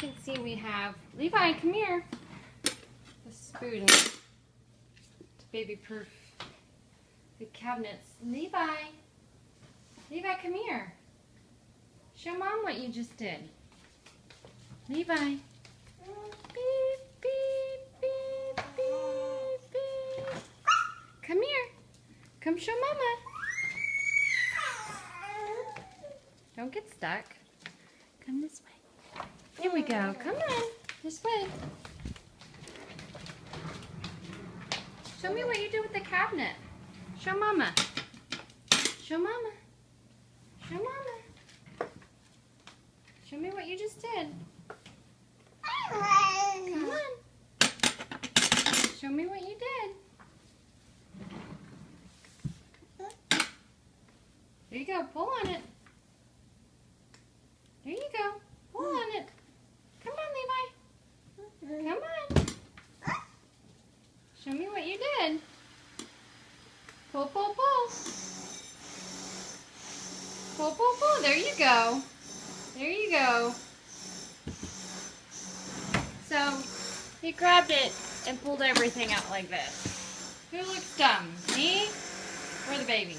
can see we have Levi, come here. The spoon to baby-proof the cabinets. Levi, come here. Show Mom what you just did. Levi. Beep, beep, beep, beep, beep. Come here. Come show Mama. Don't get stuck. Come this way. Here we go. Come on. This way. Show me what you did with the cabinet. Show Mama. Show Mama. Show Mama. Show me what you just did. Come on. Show me what you did. There you go. Pull on it. There you go. Pull on it. Come on, Levi. Come on. Show me what you did. Pull, pull, pull. Pull, pull, pull. There you go. There you go. So, he grabbed it and pulled everything out like this. Who looks dumb? Me or the baby?